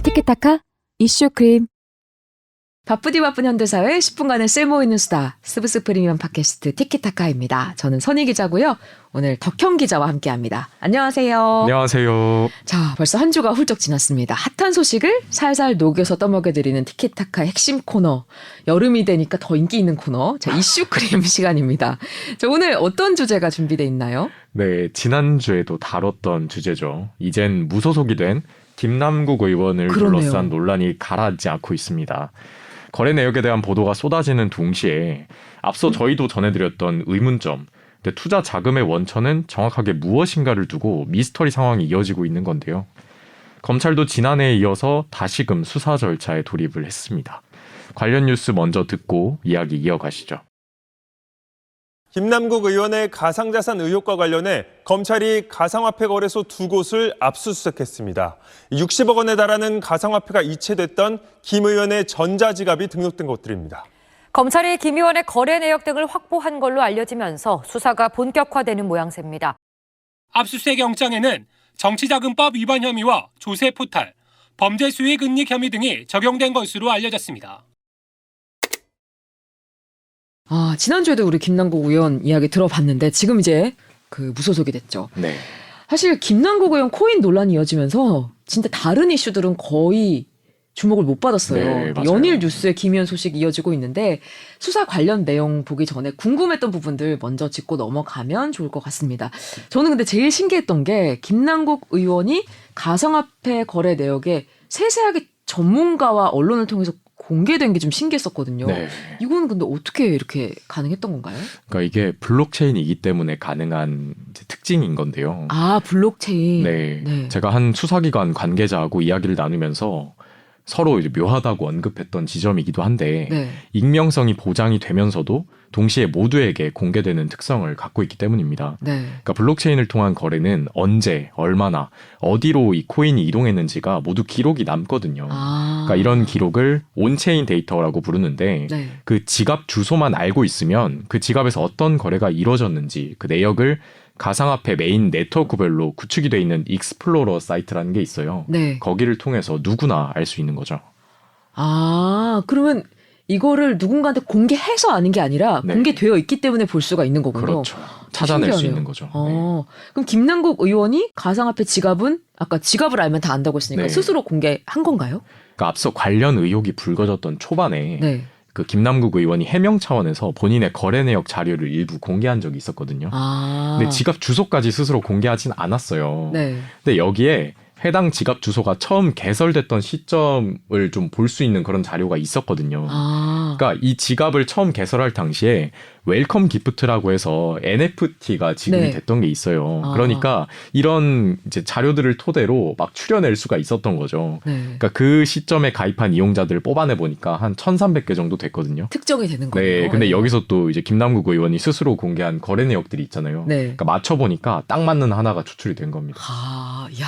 티키타카 이슈 크림. 바쁘디 바쁜 현대사회 10분간의 쓸모있는 수다 스브스 프리미엄 팟캐스트 티키타카입니다. 저는 선희 기자고요. 오늘 덕형 기자와 함께합니다. 안녕하세요. 안녕하세요. 자, 벌써 한 주가 훌쩍 지났습니다. 핫한 소식을 살살 녹여서 떠먹여드리는 티키타카의 핵심 코너. 여름이 되니까 더 인기 있는 코너. 자, 이슈 크림 시간입니다. 자, 오늘 어떤 주제가 준비되어 있나요? 네, 지난주에도 다뤘던 주제죠. 이젠 무소속이 된 김남국 의원을 그러네요. 둘러싼 논란이 가라앉지 않고 있습니다. 거래 내역에 대한 보도가 쏟아지는 동시에 앞서 저희도 전해드렸던 의문점, 투자 자금의 원천은 정확하게 무엇인가를 두고 미스터리 상황이 이어지고 있는 건데요. 검찰도 지난해에 이어서 다시금 수사 절차에 돌입을 했습니다. 관련 뉴스 먼저 듣고 이야기 이어가시죠. 김남국 의원의 가상자산 의혹과 관련해 검찰이 가상화폐 거래소 2곳을 압수수색했습니다. 60억 원에 달하는 가상화폐가 이체됐던 김 의원의 전자지갑이 등록된 곳들입니다. 검찰이 김 의원의 거래 내역 등을 확보한 걸로 알려지면서 수사가 본격화되는 모양새입니다. 압수수색 영장에는 정치자금법 위반 혐의와 조세 포탈, 범죄 수익 은닉 혐의 등이 적용된 것으로 알려졌습니다. 아, 지난주에도 우리 김남국 의원 이야기 들어봤는데 지금 이제 그 무소속이 됐죠. 네. 사실 김남국 의원 코인 논란이 이어지면서 진짜 다른 이슈들은 거의 주목을 못 받았어요. 네, 맞아요. 연일 뉴스에 김 의원 소식이 이어지고 있는데 수사 관련 내용 보기 전에 궁금했던 부분들 먼저 짚고 넘어가면 좋을 것 같습니다. 저는 근데 제일 신기했던 게 김남국 의원이 가상화폐 거래 내역에 세세하게 전문가와 언론을 통해서 공개된 게 좀 신기했었거든요. 네. 이거는 근데 어떻게 이렇게 가능했던 건가요? 그러니까 이게 블록체인이기 때문에 가능한 이제 특징인 건데요. 아, 블록체인. 네. 제가 한 수사기관 관계자하고 이야기를 나누면서 서로 이제 묘하다고 언급했던 지점이기도 한데 네. 익명성이 보장이 되면서도 동시에 모두에게 공개되는 특성을 갖고 있기 때문입니다. 네. 그러니까 블록체인을 통한 거래는 언제, 얼마나, 어디로 이 코인이 이동했는지가 모두 기록이 남거든요. 아. 그러니까 이런 기록을 온체인 데이터라고 부르는데 네. 그 지갑 주소만 알고 있으면 그 지갑에서 어떤 거래가 이루어졌는지 그 내역을 가상화폐 메인 네트워크별로 구축이 돼 있는 익스플로러 사이트라는 게 있어요. 네. 거기를 통해서 누구나 알 수 있는 거죠. 아, 그러면 이거를 누군가한테 공개해서 아는 게 아니라 네. 공개되어 있기 때문에 볼 수가 있는 거군요. 그렇죠. 찾아낼 수 신기하네요. 있는 거죠. 네. 그럼 김남국 의원이 가상화폐 지갑은 아까 지갑을 알면 다 안다고 했으니까 네. 스스로 공개한 건가요? 그러니까 앞서 관련 의혹이 불거졌던 초반에 네. 그 김남국 의원이 해명 차원에서 본인의 거래 내역 자료를 일부 공개한 적이 있었거든요. 아. 근데 지갑 주소까지 스스로 공개하진 않았어요. 네. 근데 여기에 해당 지갑 주소가 처음 개설됐던 시점을 좀 볼 수 있는 그런 자료가 있었거든요. 아. 그러니까 이 지갑을 처음 개설할 당시에 웰컴 기프트라고 해서 NFT가 지급이 네. 됐던 게 있어요. 아. 그러니까 이런 이제 자료들을 토대로 막 추려낼 수가 있었던 거죠. 네. 그러니까 그 시점에 가입한 이용자들을 뽑아내 보니까 한 1,300개 정도 됐거든요. 특정이 되는 거예요. 네, 근데 여기서 또 이제 김남국 의원이 스스로 공개한 거래 내역들이 있잖아요. 네. 그러니까 맞춰보니까 딱 맞는 하나가 추출이 된 겁니다. 아, 야.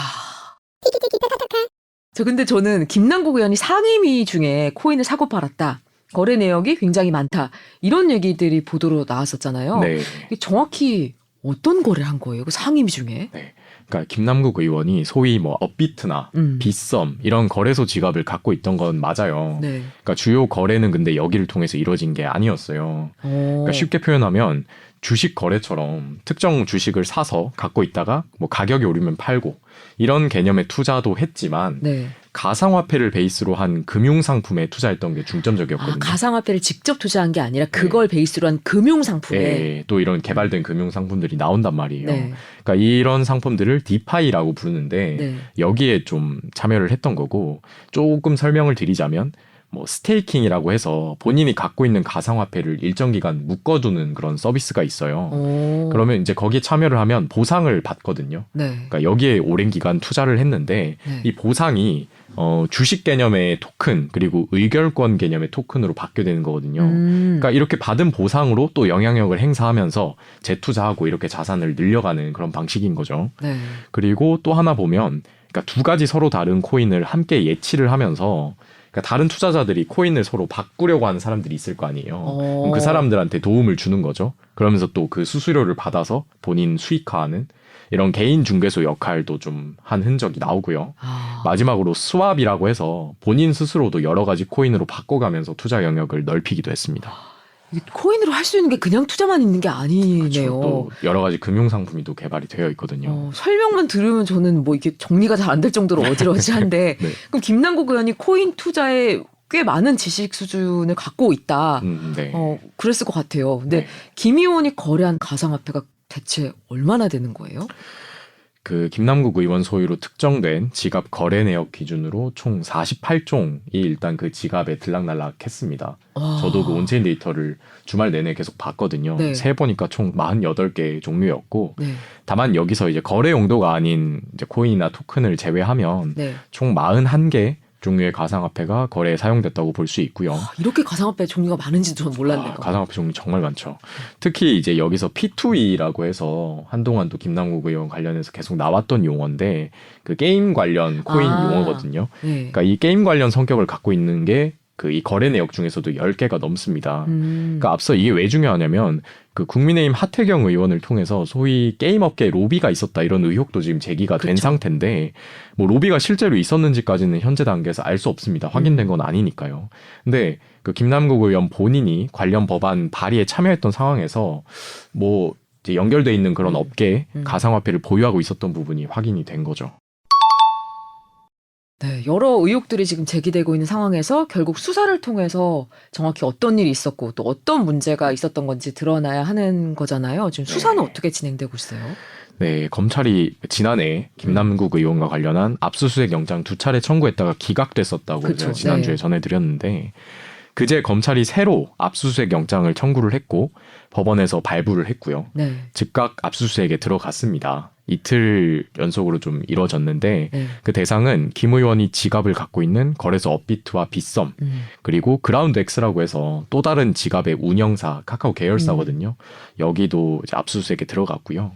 근데 저는 김남국 의원이 상임위 중에 코인을 사고 팔았다. 거래 내역이 굉장히 많다. 이런 얘기들이 보도로 나왔었잖아요. 네. 이게 정확히 어떤 거래를 한 거예요? 그 상임위 중에? 그러니까 김남국 의원이 소위 뭐 업비트나 빗썸 이런 거래소 지갑을 갖고 있던 건 맞아요. 네. 그러니까 주요 거래는 근데 여기를 통해서 이루어진 게 아니었어요. 그러니까 쉽게 표현하면 주식 거래처럼 특정 주식을 사서 갖고 있다가 뭐 가격이 오르면 팔고 이런 개념의 투자도 했지만 네. 가상화폐를 베이스로 한 금융상품에 투자했던 게 중점적이었거든요. 아, 가상화폐를 직접 투자한 게 아니라 그걸 베이스로 한 금융상품에. 네, 또 이런 개발된 금융상품들이 나온단 말이에요. 네. 그러니까 이런 상품들을 디파이라고 부르는데 네. 여기에 좀 참여를 했던 거고 조금 설명을 드리자면 뭐 스테이킹이라고 해서 본인이 갖고 있는 가상화폐를 일정 기간 묶어두는 그런 서비스가 있어요. 오. 그러면 이제 거기에 참여를 하면 보상을 받거든요. 네. 그러니까 여기에 오랜 기간 투자를 했는데 네. 이 보상이 주식 개념의 토큰 그리고 의결권 개념의 토큰으로 받게 되는 거거든요. 그러니까 이렇게 받은 보상으로 또 영향력을 행사하면서 재투자하고 이렇게 자산을 늘려가는 그런 방식인 거죠. 네. 그리고 또 하나 보면 그러니까 두 가지 서로 다른 코인을 함께 예치를 하면서 그러니까 다른 투자자들이 코인을 서로 바꾸려고 하는 사람들이 있을 거 아니에요. 그럼 그 사람들한테 도움을 주는 거죠. 그러면서 또 그 수수료를 받아서 본인 수익화하는 이런 개인 중개소 역할도 좀 한 흔적이 나오고요. 마지막으로 스왑이라고 해서 본인 스스로도 여러 가지 코인으로 바꿔가면서 투자 영역을 넓히기도 했습니다. 이게 코인으로 할 수 있는 게 그냥 투자만 있는 게 아니네요. 그렇죠. 또 여러 가지 금융 상품이 또 개발이 되어 있거든요. 설명만 들으면 저는 뭐 이게 정리가 잘 안 될 정도로 어지러지한데 네. 그럼 김남국 의원이 코인 투자에 꽤 많은 지식 수준을 갖고 있다. 네. 그랬을 것 같아요. 근데 네. 김 의원이 거래한 가상화폐가 대체 얼마나 되는 거예요? 그 김남국 의원 소유로 특정된 지갑 거래 내역 기준으로 총 48종이 일단 그 지갑에 들락날락했습니다. 와. 저도 그 온체인 데이터를 주말 내내 계속 봤거든요. 네. 세보니까 총 48개 종류였고 네. 다만 여기서 이제 거래 용도가 아닌 이제 코인이나 토큰을 제외하면 네. 총 41개 종류의 가상화폐가 거래에 사용됐다고 볼 수 있고요. 이렇게 가상화폐 종류가 많은지도 저는 몰랐네요. 가상화폐 종류 정말 많죠. 특히 이제 여기서 P2E라고 해서 한동안 또 김남국 의원 관련해서 계속 나왔던 용어인데 그 게임 관련 코인 용어거든요. 네. 그러니까 이 게임 관련 성격을 갖고 있는 게 그 이 거래 내역 중에서도 10개가 넘습니다. 그러니까 앞서 이게 왜 중요하냐면 그 국민의힘 하태경 의원을 통해서 소위 게임 업계에 로비가 있었다 이런 의혹도 지금 제기가 된 그쵸. 상태인데 뭐 로비가 실제로 있었는지까지는 현재 단계에서 알 수 없습니다. 확인된 건 아니니까요. 근데 그 김남국 의원 본인이 관련 법안 발의에 참여했던 상황에서 뭐 이제 연결돼 있는 그런 업계에 가상화폐를 보유하고 있었던 부분이 확인이 된 거죠. 네, 여러 의혹들이 지금 제기되고 있는 상황에서 결국 수사를 통해서 정확히 어떤 일이 있었고 또 어떤 문제가 있었던 건지 드러나야 하는 거잖아요. 지금 수사는 어떻게 진행되고 있어요? 네, 검찰이 지난해 김남국 의원과 관련한 압수수색 영장 2차례 청구했다가 기각됐었다고 그쵸, 제가 지난주에 네. 전해드렸는데 그제 검찰이 새로 압수수색 영장을 청구를 했고 법원에서 발부를 했고요. 네. 즉각 압수수색에 들어갔습니다. 이틀 연속으로 좀 이뤄졌는데 네. 그 대상은 김 의원이 지갑을 갖고 있는 거래소 업비트와 빗썸 그리고 그라운드X라고 해서 또 다른 지갑의 운영사 카카오 계열사거든요. 여기도 이제 압수수색에 들어갔고요.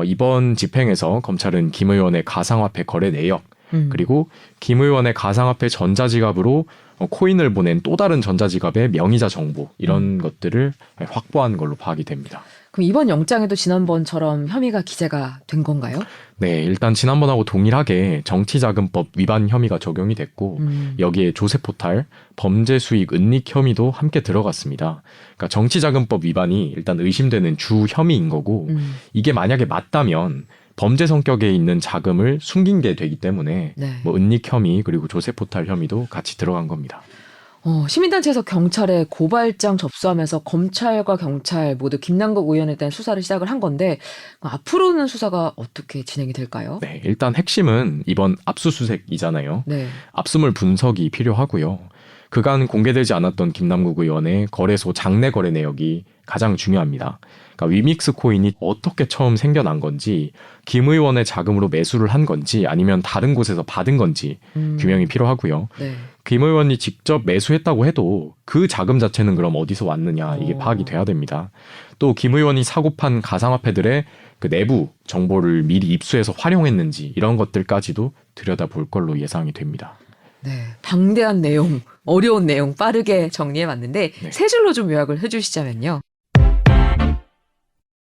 이번 집행에서 검찰은 김 의원의 가상화폐 거래 내역 그리고 김 의원의 가상화폐 전자지갑으로 코인을 보낸 또 다른 전자지갑의 명의자 정보 이런 것들을 확보한 걸로 파악이 됩니다. 그럼 이번 영장에도 지난번처럼 혐의가 기재가 된 건가요? 네, 일단 지난번하고 동일하게 정치자금법 위반 혐의가 적용이 됐고 여기에 조세포탈, 범죄수익 은닉 혐의도 함께 들어갔습니다. 그러니까 정치자금법 위반이 일단 의심되는 주 혐의인 거고 이게 만약에 맞다면 범죄 성격에 있는 자금을 숨긴 게 되기 때문에 네. 뭐 은닉 혐의 그리고 조세포탈 혐의도 같이 들어간 겁니다. 시민단체에서 경찰에 고발장 접수하면서 검찰과 경찰 모두 김남국 의원에 대한 수사를 시작을 한 건데 앞으로는 수사가 어떻게 진행이 될까요? 네, 일단 핵심은 이번 압수수색이잖아요. 네. 압수물 분석이 필요하고요. 그간 공개되지 않았던 김남국 의원의 거래소 장내 거래 내역이 가장 중요합니다. 그러니까 위믹스 코인이 어떻게 처음 생겨난 건지, 김 의원의 자금으로 매수를 한 건지, 아니면 다른 곳에서 받은 건지 규명이 필요하고요. 네. 김 의원이 직접 매수했다고 해도 그 자금 자체는 그럼 어디서 왔느냐 이게 파악이 돼야 됩니다. 또 김 의원이 사고판 가상화폐들의 그 내부 정보를 미리 입수해서 활용했는지 이런 것들까지도 들여다볼 걸로 예상이 됩니다. 네, 방대한 내용, 어려운 내용 빠르게 정리해봤는데 네. 세 줄로 좀 요약을 해주시자면요.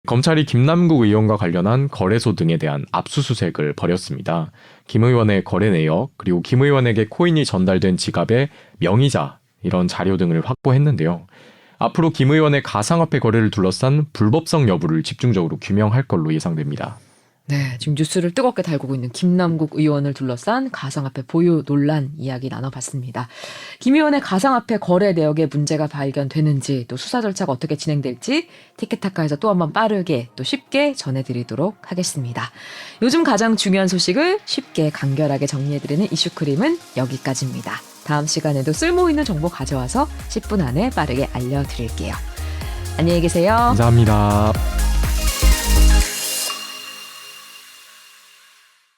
검찰이 김남국 의원과 관련한 거래소 등에 대한 압수수색을 벌였습니다. 김 의원의 거래 내역 그리고 김 의원에게 코인이 전달된 지갑의 명의자 이런 자료 등을 확보했는데요. 앞으로 김 의원의 가상화폐 거래를 둘러싼 불법성 여부를 집중적으로 규명할 걸로 예상됩니다. 네, 지금 뉴스를 뜨겁게 달구고 있는 김남국 의원을 둘러싼 가상화폐 보유 논란 이야기 나눠봤습니다. 김 의원의 가상화폐 거래 내역에 문제가 발견되는지 또 수사 절차가 어떻게 진행될지 티켓타카에서 또 한번 빠르게 또 쉽게 전해드리도록 하겠습니다. 요즘 가장 중요한 소식을 쉽게 간결하게 정리해드리는 이슈크림은 여기까지입니다. 다음 시간에도 쓸모있는 정보 가져와서 10분 안에 빠르게 알려드릴게요. 안녕히 계세요. 감사합니다.